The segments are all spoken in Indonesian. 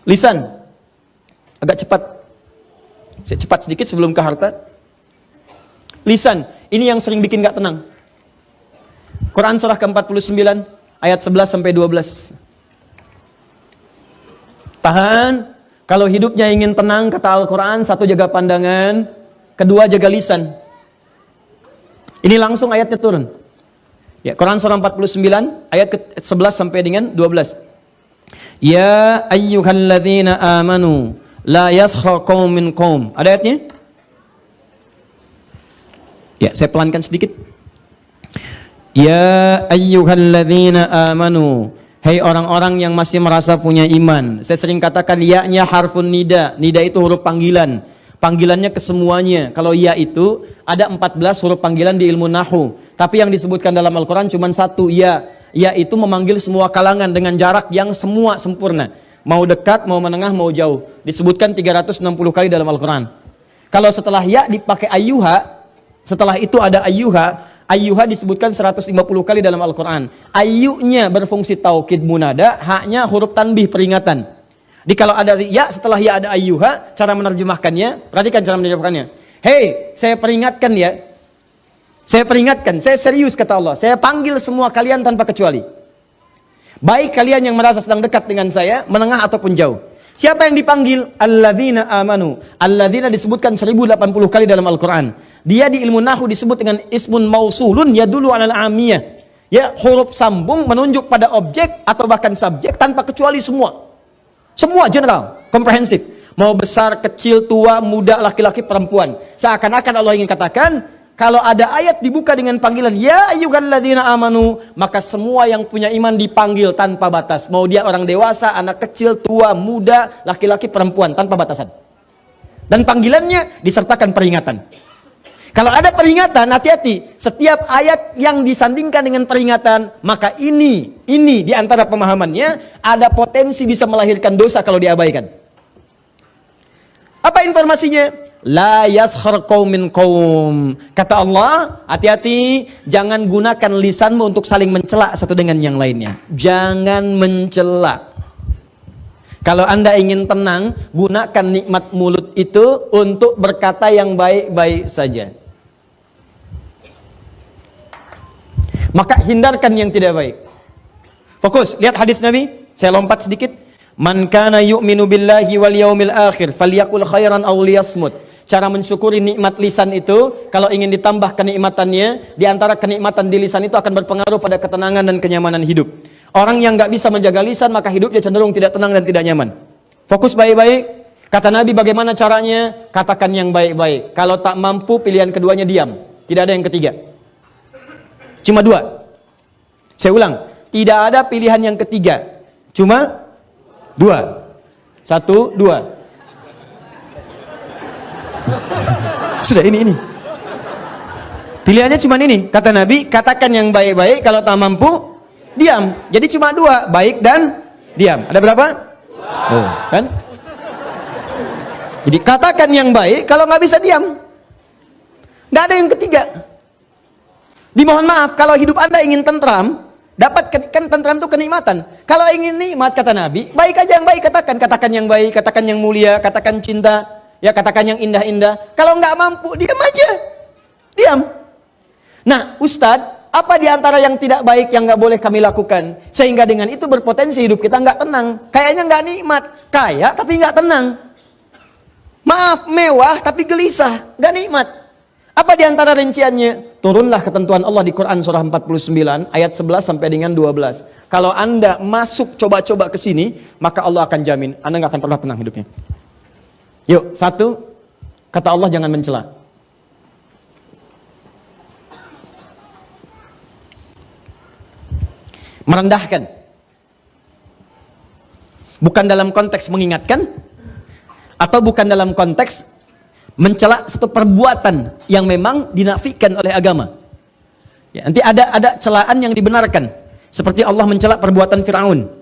Lisan. Agak cepat. Saya cepat sedikit sebelum ke harta. Lisan. Ini yang sering bikin gak tenang. Quran surah ke-49 ayat 11 sampai 12. Tahan. Kalau hidupnya ingin tenang, kata Al-Quran, satu, jaga pandangan, kedua, jaga lisan. Ini langsung ayatnya turun. Ya, Quran surah 49 ayat ke-11 sampai dengan 12. Ya ayyuhalladzina amanu la yaskhar qaumin qaum. Ada ayatnya? Ya, saya pelankan sedikit. Ya ayyuhalladzina amanu, hei orang-orang yang masih merasa punya iman. Saya sering katakan ya-nya harfun nida. Nida itu huruf panggilan. Panggilannya ke semuanya. Kalau ya itu ada 14 huruf panggilan di ilmu nahu. Tapi yang disebutkan dalam Al-Quran cuma satu, ya. Ya itu memanggil semua kalangan dengan jarak yang semua sempurna. Mau dekat, mau menengah, mau jauh. Disebutkan 360 kali dalam Al-Quran. Kalau setelah ya dipakai ayyuha, setelah itu ada ayyuha. Ayyuha disebutkan 150 kali dalam Al-Quran. Ayyunya berfungsi taukid munada, haknya huruf tanbih peringatan. Jadi kalau ada ya, setelah ya ada ayyuha, cara menerjemahkannya, perhatikan cara menerjemahkannya. Hei, saya peringatkan ya. Saya peringatkan, saya serius kata Allah. Saya panggil semua kalian tanpa kecuali. Baik kalian yang merasa sedang dekat dengan saya, menengah ataupun jauh. Siapa yang dipanggil? Alladzina amanu. Alladzina disebutkan 1080 kali dalam Al-Quran. Dia di ilmu nahu disebut dengan ismun mausulun yadulu alal amiyah. Ya, huruf sambung menunjuk pada objek atau bahkan subjek tanpa kecuali semua. Semua general, komprehensif. Mau besar, kecil, tua, muda, laki-laki, perempuan. Seakan-akan Allah ingin katakan, kalau ada ayat dibuka dengan panggilan ya ayyuhalladzina amanu, maka semua yang punya iman dipanggil tanpa batas. Mau dia orang dewasa, anak kecil, tua, muda, laki-laki, perempuan, tanpa batasan. Dan panggilannya disertakan peringatan. Kalau ada peringatan, hati-hati. Setiap ayat yang disandingkan dengan peringatan, maka ini di antara pemahamannya ada potensi bisa melahirkan dosa kalau diabaikan. Apa informasinya? La yaskhar qaumin qaum. Kata Allah, hati-hati, jangan gunakan lisanmu untuk saling mencela satu dengan yang lainnya. Jangan mencela. Kalau Anda ingin tenang, gunakan nikmat mulut itu untuk berkata yang baik-baik saja. Maka hindarkan yang tidak baik. Fokus, lihat hadis Nabi. Saya lompat sedikit. Man kana yu'minu billahi wal yaumil akhir falyaqul khairan aw liyasmut. Cara mensyukuri nikmat lisan itu, kalau ingin ditambah kenikmatannya, di antara kenikmatan di lisan itu akan berpengaruh pada ketenangan dan kenyamanan hidup. Orang yang nggak bisa menjaga lisan, maka hidupnya cenderung tidak tenang dan tidak nyaman. Fokus baik-baik. Kata Nabi, bagaimana caranya? Katakan yang baik-baik. Kalau tak mampu, pilihan keduanya diam. Tidak ada yang ketiga. Cuma dua. Saya ulang, tidak ada pilihan yang ketiga. Cuma dua. Satu, dua. Sudah ini. Pilihannya cuma ini. Kata Nabi, katakan yang baik-baik, kalau tak mampu, diam. Jadi cuma dua, baik dan diam. Ada berapa? Oh, kan? Jadi katakan yang baik, kalau nggak bisa diam. Nggak ada yang ketiga. Dimohon maaf, kalau hidup Anda ingin tentram, dapat kan tentram itu kenikmatan. Kalau ingin nikmat, kata Nabi, baik aja yang baik katakan. Katakan yang baik, katakan yang mulia, katakan cinta, ya katakan yang indah-indah. Kalau nggak mampu, diam aja. Diam. Nah, Ustadz, apa di antara yang tidak baik yang nggak boleh kami lakukan? Sehingga dengan itu berpotensi hidup kita nggak tenang. Kayaknya nggak nikmat. Kaya tapi nggak tenang. Maaf, mewah tapi gelisah. Nggak nikmat. Apa di antara rinciannya? Turunlah ketentuan Allah di Quran surah 49 ayat 11 sampai dengan 12. Kalau Anda masuk coba-coba ke sini, maka Allah akan jamin Anda nggak akan pernah tenang hidupnya. Yuk, satu, kata Allah jangan mencela. Merendahkan. Bukan dalam konteks mengingatkan, atau bukan dalam konteks mencela satu perbuatan yang memang dinafikan oleh agama. Ya, nanti ada celaan yang dibenarkan. Seperti Allah mencela perbuatan Fir'aun.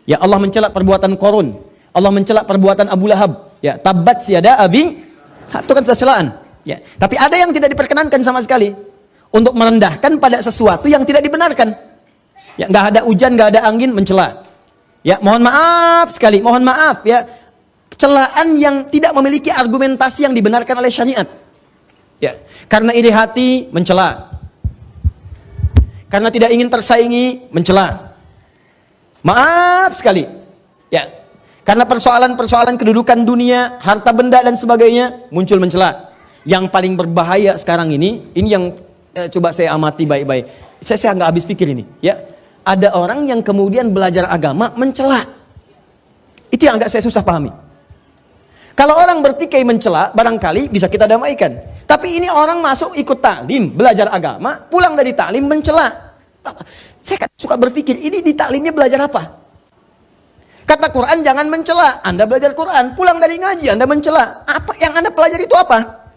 Ya, Allah mencela perbuatan Qarun. Allah mencela perbuatan Abu Lahab. Ya, tabat siada abi. Itu kan celaan. Ya, tapi ada yang tidak diperkenankan sama sekali. Untuk merendahkan pada sesuatu yang tidak dibenarkan. Ya, nggak ada hujan, nggak ada angin, mencela. Ya, mohon maaf sekali, mohon maaf ya. Celaan yang tidak memiliki argumentasi yang dibenarkan oleh syariat. Ya, karena iri hati mencela. Karena tidak ingin tersaingi mencela. Maaf sekali. Ya. Karena persoalan-persoalan kedudukan dunia, harta benda dan sebagainya muncul mencela. Yang paling berbahaya sekarang ini yang coba saya amati baik-baik. Saya nggak habis pikir ini, ya. Ada orang yang kemudian belajar agama mencela. Itu yang agak saya susah pahami. Kalau orang bertikai mencela, barangkali bisa kita damaikan. Tapi ini orang masuk ikut taklim, belajar agama, pulang dari taklim mencela. Saya suka berpikir, ini di taklimnya belajar apa? Kata Quran jangan mencela. Anda belajar Quran, pulang dari ngaji Anda mencela. Apa yang Anda pelajari itu apa?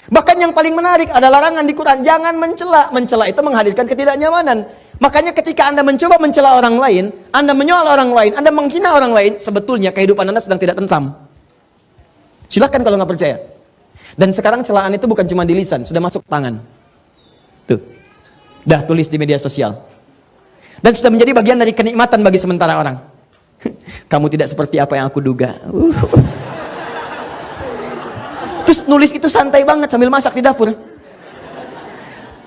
Bahkan yang paling menarik ada larangan di Quran, jangan mencela. Mencela itu menghadirkan ketidaknyamanan. Makanya ketika Anda mencoba mencela orang lain, Anda menyoal orang lain, Anda menghina orang lain, sebetulnya kehidupan Anda sedang tidak tentram. Silakan kalau nggak percaya. Dan sekarang celaan itu bukan cuma di lisan, sudah masuk tangan. Tuh, dah tulis di media sosial. Dan sudah menjadi bagian dari kenikmatan bagi sementara orang. Kamu tidak seperti apa yang aku duga. Terus nulis itu santai banget sambil masak di dapur.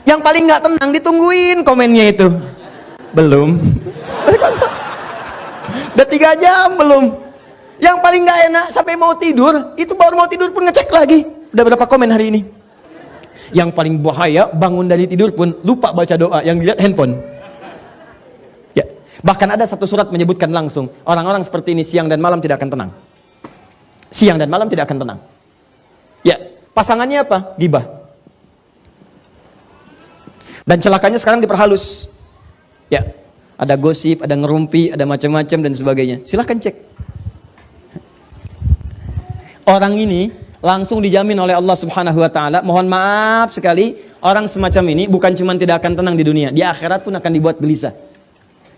Yang paling nggak tenang ditungguin komennya itu. Belum. Udah 3 jam belum. Yang paling nggak enak sampai mau tidur, itu baru mau tidur pun ngecek lagi. Udah berapa komen hari ini? Yang paling bahaya, bangun dari tidur pun lupa baca doa, yang dilihat handphone. Ya, bahkan ada satu surat menyebutkan langsung, orang-orang seperti ini siang dan malam tidak akan tenang. Siang dan malam tidak akan tenang. Ya, pasangannya apa? Gibah. Dan celakanya sekarang diperhalus. Ya, ada gosip, ada ngerumpi, ada macam-macam dan sebagainya. Silahkan cek. Orang ini langsung dijamin oleh Allah Subhanahu wa taala. Mohon maaf sekali, orang semacam ini bukan cuma tidak akan tenang di dunia, di akhirat pun akan dibuat gelisah.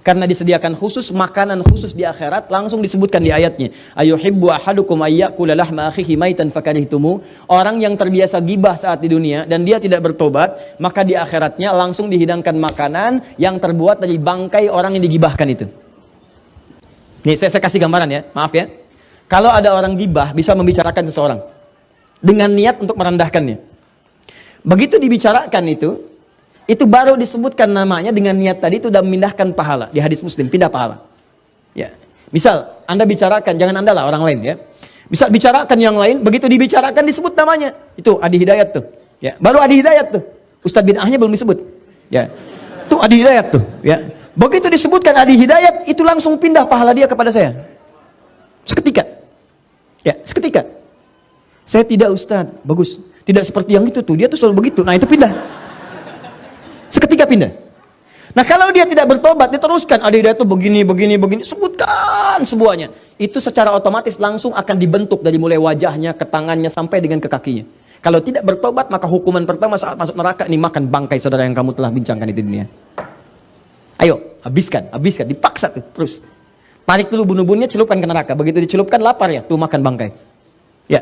Karena disediakan khusus makanan khusus di akhirat, langsung disebutkan di ayatnya. Ayuhibbu ahadukum ayyakula lahma akhihi maitan fakarihtumu. Orang yang terbiasa gibah saat di dunia dan dia tidak bertobat, maka di akhiratnya langsung dihidangkan makanan yang terbuat dari bangkai orang yang digibahkan itu. Nih saya kasih gambaran ya, maaf ya. Kalau ada orang gibah bisa membicarakan seseorang dengan niat untuk merendahkannya. Begitu dibicarakan itu baru disebutkan namanya dengan niat tadi itu sudah memindahkan pahala. Di hadis Muslim, pindah pahala. Ya. Misal, Anda bicarakan, jangan Anda lah, orang lain ya. Bisa bicarakan yang lain, begitu dibicarakan disebut namanya. Itu Adi Hidayat tuh. Ya. Baru Adi Hidayat tuh. Ustadz bin Ahnya belum disebut. Ya. Itu Adi Hidayat tuh. Ya. Begitu disebutkan Adi Hidayat, itu langsung pindah pahala dia kepada saya. Seketika. Ya, seketika. Saya tidak Ustadz, bagus. Tidak seperti yang itu tuh, dia tuh selalu begitu. Nah itu pindah. Seketika pindah. Nah kalau dia tidak bertobat, diteruskan, ada itu begini, sebutkan semuanya. Itu secara otomatis langsung akan dibentuk dari mulai wajahnya, ke tangannya, sampai dengan ke kakinya. Kalau tidak bertobat, maka hukuman pertama saat masuk neraka, ini makan bangkai saudara yang kamu telah bincangkan di dunia. Ayo, habiskan, dipaksa tuh, terus. Tarik dulu bunuh-bunuhnya, celupkan ke neraka. Begitu dicelupkan, lapar ya, tuh makan bangkai. Ya,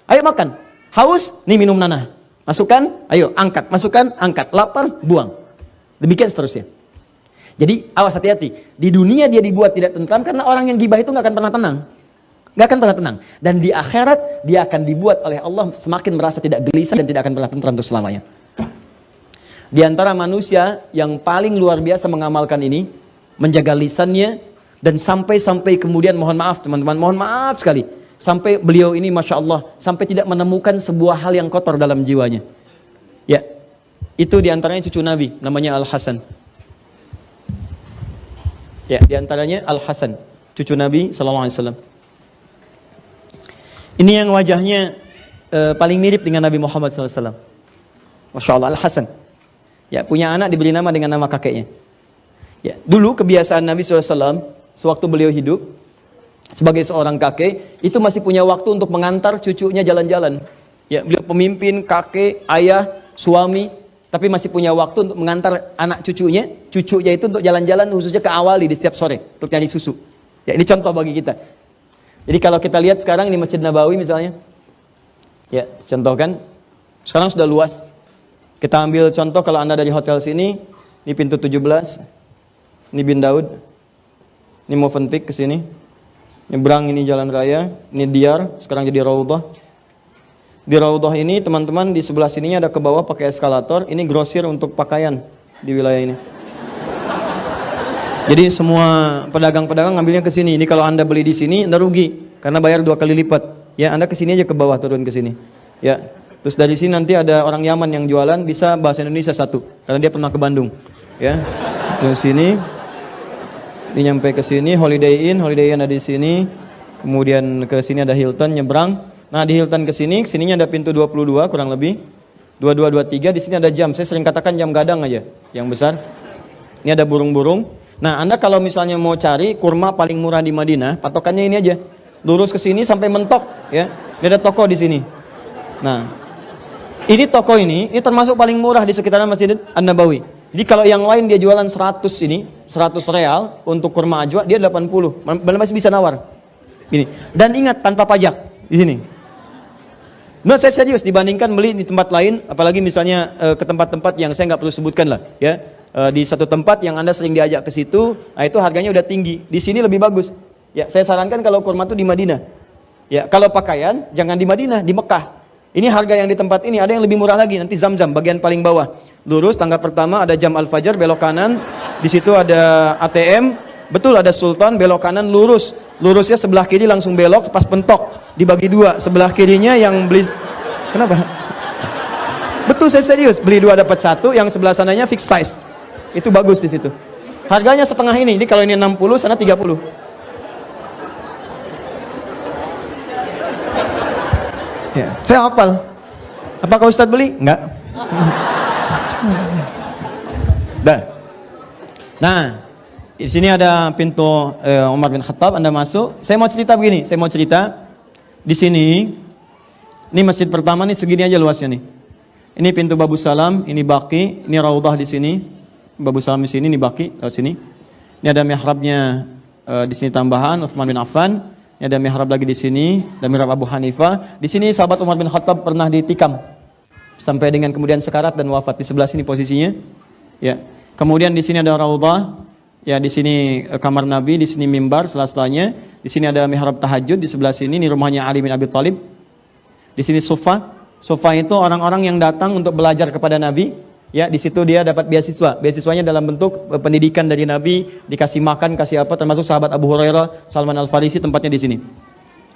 ayo makan. Haus, nih minum nanah. Masukkan, ayo angkat, masukkan, angkat, lapar, buang. Demikian seterusnya. Jadi awas hati-hati. Di dunia dia dibuat tidak tentram karena orang yang gibah itu nggak akan pernah tenang. Nggak akan pernah tenang. Dan di akhirat dia akan dibuat oleh Allah semakin merasa tidak gelisah dan tidak akan pernah tentram untuk selamanya. Di antara manusia yang paling luar biasa mengamalkan ini, menjaga lisannya dan sampai kemudian mohon maaf teman-teman, mohon maaf sekali. Sampai beliau ini Masya Allah, sampai tidak menemukan sebuah hal yang kotor dalam jiwanya. Ya, itu diantaranya cucu Nabi, namanya Al-Hasan. Ya, diantaranya Al-Hasan, cucu Nabi SAW. Ini yang wajahnya paling mirip dengan Nabi Muhammad SAW. Masya Allah, Al-Hasan. Ya, punya anak diberi nama dengan nama kakeknya. Ya, dulu kebiasaan Nabi SAW, sewaktu beliau hidup, sebagai seorang kakek, itu masih punya waktu untuk mengantar cucunya jalan-jalan. Ya, beliau pemimpin, kakek, ayah, suami, tapi masih punya waktu untuk mengantar anak cucunya itu untuk jalan-jalan khususnya ke Awali di setiap sore, untuk nyari susu. Ya, ini contoh bagi kita. Jadi kalau kita lihat sekarang ini Masjid Nabawi misalnya, ya, contoh kan, sekarang sudah luas. Kita ambil contoh kalau Anda dari hotel sini, ini pintu 17, ini bin Daud. Ini Movenpick ke sini. Nyebrang ini jalan raya, ini Diyar, sekarang jadi Raudhah. Di Raudhah ini teman-teman di sebelah sininya ada ke bawah pakai eskalator, ini grosir untuk pakaian di wilayah ini. Jadi semua pedagang-pedagang ngambilnya ke sini. Ini kalau Anda beli di sini Anda rugi karena bayar 2 kali lipat. Ya, Anda ke sini aja ke bawah, turun ke sini. Ya. Terus dari sini nanti ada orang Yaman yang jualan, bisa bahasa Indonesia 1 karena dia pernah ke Bandung. Ya. Terus sini ini nyampe ke sini Holiday Inn ada di sini. Kemudian ke sini ada Hilton nyebrang. Nah, di Hilton ke sini, sininya ada pintu 22 kurang lebih. 2223, di sini ada jam. Saya sering katakan jam gadang aja, yang besar. Ini ada burung-burung. Nah, Anda kalau misalnya mau cari kurma paling murah di Madinah, patokannya ini aja. Lurus ke sini sampai mentok, ya. Ini ada toko di sini. Nah, ini toko ini termasuk paling murah di sekitaran Masjid An-Nabawi. Jadi kalau yang lain dia jualan 100 ini, 100 real untuk kurma ajwa, dia 80. Masih bisa nawar. Ini. Dan ingat tanpa pajak di sini. Nah, saya serius dibandingkan beli di tempat lain, apalagi misalnya ke tempat-tempat yang saya nggak perlu sebutkan lah, ya. Di satu tempat yang Anda sering diajak ke situ, nah itu harganya udah tinggi. Di sini lebih bagus. Ya, saya sarankan kalau kurma itu di Madinah. Ya, kalau pakaian jangan di Madinah, di Mekah. Ini harga yang di tempat ini ada yang lebih murah lagi. Nanti Zam-Zam bagian paling bawah. Lurus tangga pertama ada Jam Al-Fajr, belok kanan. Di situ ada ATM. Betul ada Sultan, belok kanan lurus. Lurusnya sebelah kiri langsung belok pas pentok. Dibagi 2, sebelah kirinya yang beli. Kenapa? Betul, saya serius. Beli 2 dapat 1, yang sebelah sananya fixed price. Itu bagus di situ. Harganya setengah ini. Jadi kalau ini 60, sana 30. Ya, saya hafal. Apakah Ustadz beli? Enggak. Dah. Nah, di sini ada pintu Umar bin Khattab. Anda masuk. Saya mau cerita begini. Di sini, ini masjid pertama nih segini aja luasnya nih. Ini pintu Babus Salam, ini Baqi, ini Raudhah di sini. Babus Salam di sini, ini Baqi lewat sini. Ini ada mihrabnya di sini tambahan Utsman bin Affan. Ini ada mihrab lagi di sini, ada mihrab Abu Hanifah. Di sini sahabat Umar bin Khattab pernah ditikam sampai dengan kemudian sekarat dan wafat. Di sebelah sini posisinya. Ya. Kemudian di sini ada Raudhah. Ya, di sini kamar Nabi, di sini mimbar sela-selanya. Di sini ada mihrab tahajud, di sebelah sini ini rumahnya Ali bin Abi Thalib. Di sini sofa. Sofa itu orang-orang yang datang untuk belajar kepada Nabi. Ya, di situ dia dapat beasiswa. Beasiswanya dalam bentuk pendidikan dari Nabi, dikasih makan, kasih apa, termasuk sahabat Abu Hurairah, Salman Al-Farisi tempatnya di sini.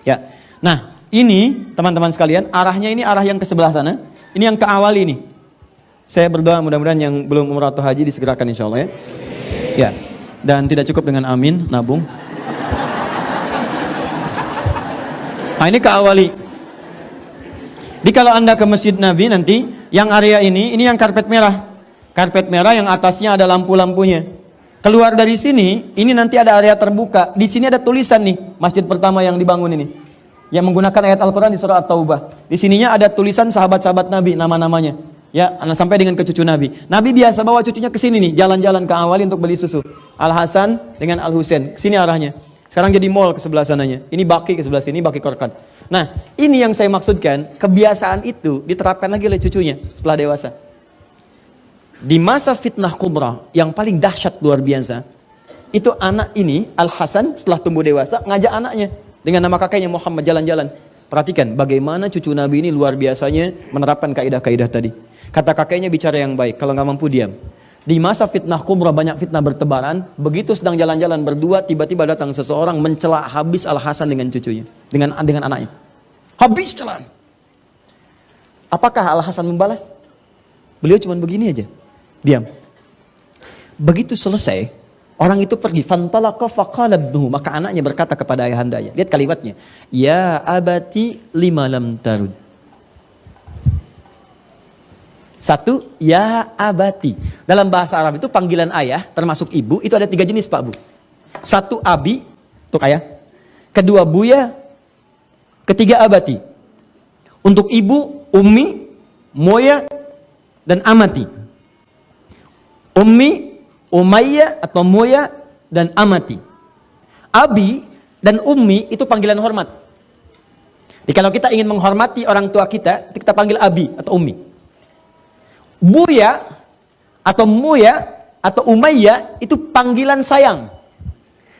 Ya. Nah, ini teman-teman sekalian, arahnya ini arah yang ke sebelah sana. Ini yang ke awal ini. Saya berdoa mudah-mudahan yang belum umrah atau haji disegerakan insyaallah ya. Ya. Dan tidak cukup dengan amin, nabung. Nah, ini ke awali. Jadi kalau Anda ke Masjid Nabi nanti, yang area ini yang karpet merah. Karpet merah yang atasnya ada lampu-lampunya. Keluar dari sini, ini nanti ada area terbuka. Di sini ada tulisan nih, masjid pertama yang dibangun ini. Yang menggunakan ayat Al-Quran di surah At-Taubah. Di sininya ada tulisan sahabat-sahabat Nabi, nama-namanya. Ya, sampai dengan ke cucu Nabi. Nabi biasa bawa cucunya ke sini nih, jalan-jalan ke awali untuk beli susu. Al-Hasan dengan Al-Husain. Sini arahnya. Sekarang jadi mall ke sebelah sananya. Ini Baqi ke sebelah sini, Baqi Korkan. Nah, ini yang saya maksudkan, kebiasaan itu diterapkan lagi oleh cucunya setelah dewasa. Di masa fitnah kubra yang paling dahsyat luar biasa, itu anak ini, Al-Hasan setelah tumbuh dewasa, ngajak anaknya dengan nama kakeknya Muhammad jalan-jalan. Perhatikan bagaimana cucu Nabi ini luar biasanya menerapkan kaidah-kaidah tadi. Kata kakeknya bicara yang baik, kalau nggak mampu diam. Di masa fitnah kubra banyak fitnah bertebaran, begitu sedang jalan-jalan berdua, tiba-tiba datang seseorang mencela habis Al-Hasan dengan cucunya, dengan anaknya. Habis celaan. Apakah Al-Hasan membalas? Beliau cuma begini aja, diam. Begitu selesai, orang itu pergi. Fantalaqa faqala ibnuhu, maka anaknya berkata kepada ayahandanya. Lihat kalimatnya. Ya abati lima lam tarud. Satu, ya abati. Dalam bahasa Arab itu panggilan ayah, termasuk ibu, itu ada 3 jenis Pak Bu. Satu abi, untuk ayah. Kedua buya. Ketiga abati. Untuk ibu, ummi, moya, dan amati. Ummi, umayya atau moya, dan amati. Abi dan ummi itu panggilan hormat. Jadi kalau kita ingin menghormati orang tua kita panggil abi atau ummi. Buya atau Muya atau Umayyah itu panggilan sayang.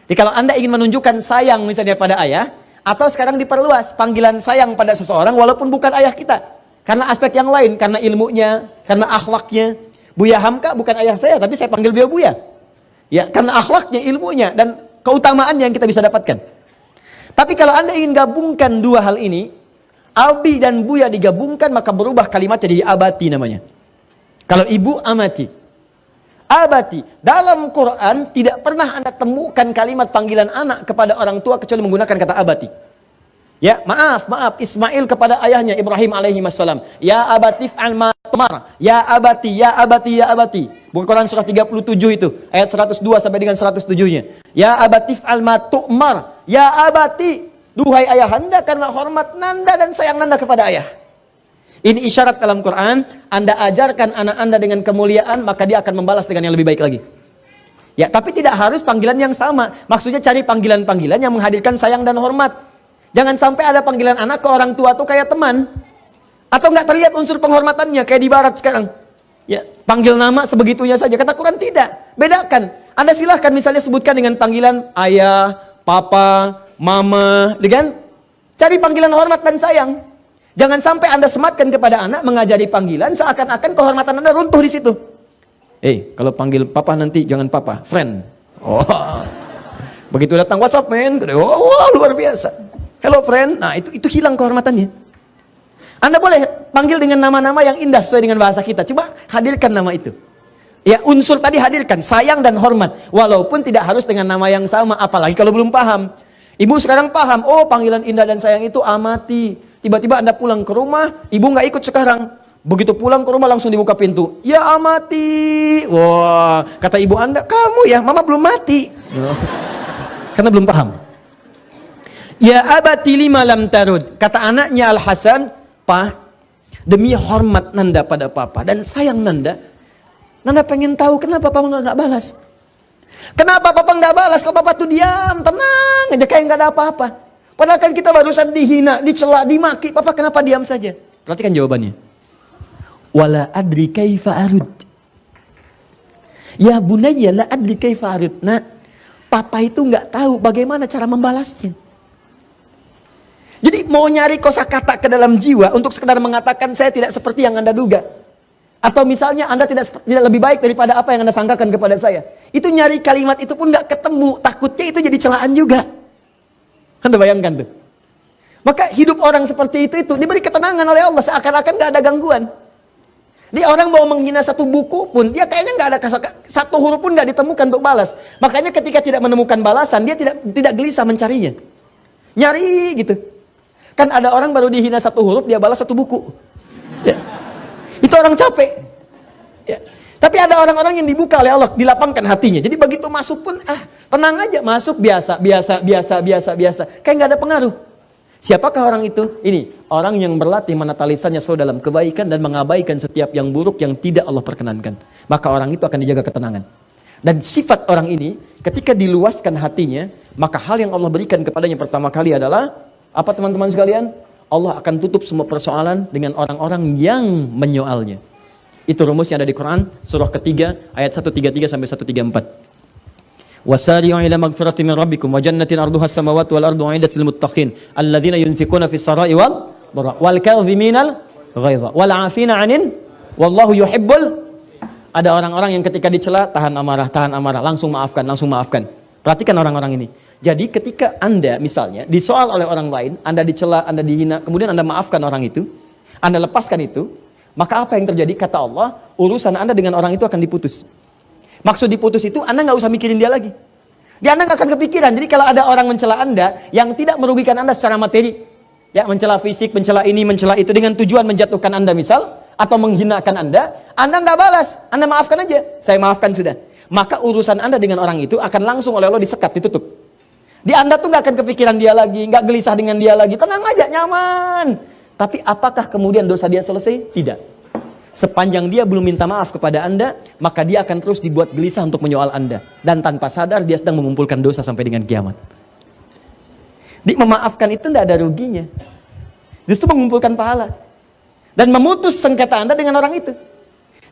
Jadi kalau Anda ingin menunjukkan sayang misalnya pada ayah, atau sekarang diperluas panggilan sayang pada seseorang walaupun bukan ayah kita. Karena aspek yang lain, karena ilmunya, karena akhlaknya. Buya Hamka bukan ayah saya, tapi saya panggil beliau Buya. Ya, karena akhlaknya, ilmunya, dan keutamaannya yang kita bisa dapatkan. Tapi kalau Anda ingin gabungkan dua hal ini, Abi dan Buya digabungkan, maka berubah kalimatnya jadi abati namanya. Kalau ibu, amati. Abati. Dalam Quran tidak pernah Anda temukan kalimat panggilan anak kepada orang tua kecuali menggunakan kata abati. Ya, maaf, Ismail kepada ayahnya Ibrahim alaihi wassalam. Ya abati fa'al ma tumar. Ya abati, ya abati, ya abati. Buku Quran surah 37 itu, ayat 102 sampai dengan 107-nya. Ya abati fa'al ma tu'mar. Ya abati, duhai ayahanda, karena hormat nanda dan sayang nanda kepada ayah. Ini isyarat dalam Quran, Anda ajarkan anak Anda dengan kemuliaan, maka dia akan membalas dengan yang lebih baik lagi. Ya, tapi tidak harus panggilan yang sama. Maksudnya cari panggilan-panggilan yang menghadirkan sayang dan hormat. Jangan sampai ada panggilan anak ke orang tua tuh kayak teman. Atau nggak terlihat unsur penghormatannya kayak di barat sekarang. Ya, panggil nama sebegitunya saja. Kata Quran tidak. Bedakan. Anda silahkan misalnya sebutkan dengan panggilan ayah, papa, mama, dengan cari panggilan hormat dan sayang. Jangan sampai Anda sematkan kepada anak mengajari panggilan seakan-akan kehormatan Anda runtuh di situ. Kalau panggil papa nanti jangan papa, friend. Oh. Begitu datang WhatsApp, men, wah, luar biasa. Hello friend, nah itu hilang kehormatannya. Anda boleh panggil dengan nama-nama yang indah sesuai dengan bahasa kita. Coba hadirkan nama itu. Ya, unsur tadi hadirkan, sayang dan hormat. Walaupun tidak harus dengan nama yang sama, apalagi kalau belum paham. Ibu sekarang paham, oh panggilan indah dan sayang itu amati. Tiba-tiba Anda pulang ke rumah, ibu nggak ikut sekarang. Begitu pulang ke rumah langsung dibuka pintu. Ya amati. Wah, kata ibu Anda, kamu ya, mama belum mati. Karena belum paham. Ya abati lima lam tarud. Kata anaknya Al-Hasan, "Pa, demi hormat nanda pada papa dan sayang nanda pengen tahu kenapa papa nggak balas. Kenapa papa nggak balas? Kalau papa tuh diam, tenang aja kayak nggak ada apa-apa. Padahal kan kita barusan dihina, dicela, dimaki. Papa kenapa diam saja?" Perhatikan jawabannya. Wala adri kaifa arud. Ya bunayya la adri kaifa arud. Nah, papa itu nggak tahu bagaimana cara membalasnya. Jadi mau nyari kosakata ke dalam jiwa untuk sekedar mengatakan saya tidak seperti yang Anda duga. Atau misalnya Anda tidak lebih baik daripada apa yang Anda sangkakan kepada saya. Itu nyari kalimat itu pun nggak ketemu. Takutnya itu jadi celaan juga. Anda bayangkan tuh. Maka hidup orang seperti itu diberi ketenangan oleh Allah. Seakan-akan nggak ada gangguan. Dia orang mau menghina satu buku pun, dia kayaknya nggak ada satu huruf pun nggak ditemukan untuk balas. Makanya ketika tidak menemukan balasan, dia tidak gelisah mencarinya. Nyari gitu. Kan ada orang baru dihina satu huruf, dia balas satu buku. Ya. Itu orang capek. Ya. Tapi ada orang-orang yang dibuka oleh Allah, dilapangkan hatinya. Jadi begitu masuk pun, tenang aja, masuk biasa. Kayak nggak ada pengaruh. Siapakah orang itu? Ini, orang yang berlatih menata lisannya selalu dalam kebaikan dan mengabaikan setiap yang buruk yang tidak Allah perkenankan. Maka orang itu akan dijaga ketenangan. Dan sifat orang ini, ketika diluaskan hatinya, maka hal yang Allah berikan kepadanya pertama kali adalah apa teman-teman sekalian? Allah akan tutup semua persoalan dengan orang-orang yang menyoalnya. Itu rumusnya ada di Quran surah ketiga ayat 133 sampai 134. Wasari'u ila magfirati min rabbikum wa jannatin arduha as-samawati wal ardu 'iddat lil muttaqin alladzina yunfikuna fis sarai wal dharra wal kadhiminal ghaidha wal 'afina 'anil wallahu yuhibbul. Ada orang-orang yang ketika dicela tahan amarah, langsung maafkan. Perhatikan orang-orang ini. Jadi ketika Anda misalnya disoal oleh orang lain, Anda dicela, Anda dihina, kemudian Anda maafkan orang itu, Anda lepaskan itu, maka apa yang terjadi? Kata Allah, urusan Anda dengan orang itu akan diputus. Maksud diputus itu, Anda nggak usah mikirin dia lagi. Dia Anda nggak akan kepikiran. Jadi kalau ada orang mencela Anda yang tidak merugikan Anda secara materi, ya mencela fisik, mencela ini, mencela itu dengan tujuan menjatuhkan Anda misal, atau menghinakan Anda nggak balas, Anda maafkan aja. Saya maafkan sudah. Maka urusan Anda dengan orang itu akan langsung oleh Allah disekat, ditutup. Di Anda tuh nggak akan kepikiran dia lagi, nggak gelisah dengan dia lagi, tenang aja, nyaman. Tapi apakah kemudian dosa dia selesai? Tidak. Sepanjang dia belum minta maaf kepada Anda, maka dia akan terus dibuat gelisah untuk menyoal Anda. Dan tanpa sadar dia sedang mengumpulkan dosa sampai dengan kiamat. Memaafkan itu tidak ada ruginya. Justru mengumpulkan pahala. Dan memutus sengketa Anda dengan orang itu.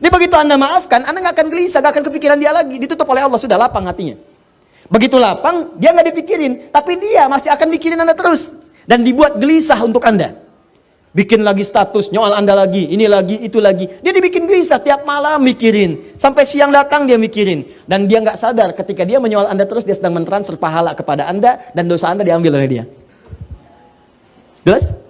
Jadi begitu Anda maafkan, Anda nggak akan gelisah, nggak akan kepikiran dia lagi. Ditutup oleh Allah, sudah lapang hatinya. Begitu lapang, dia nggak dipikirin, tapi dia masih akan mikirin Anda terus. Dan dibuat gelisah untuk Anda. Bikin lagi status, nyoal Anda lagi, ini lagi, itu lagi. Dia dibikin gelisah, tiap malam mikirin. Sampai siang datang dia mikirin. Dan dia nggak sadar ketika dia menyoal Anda terus, dia sedang mentransfer pahala kepada Anda, dan dosa Anda diambil oleh dia. Jelas?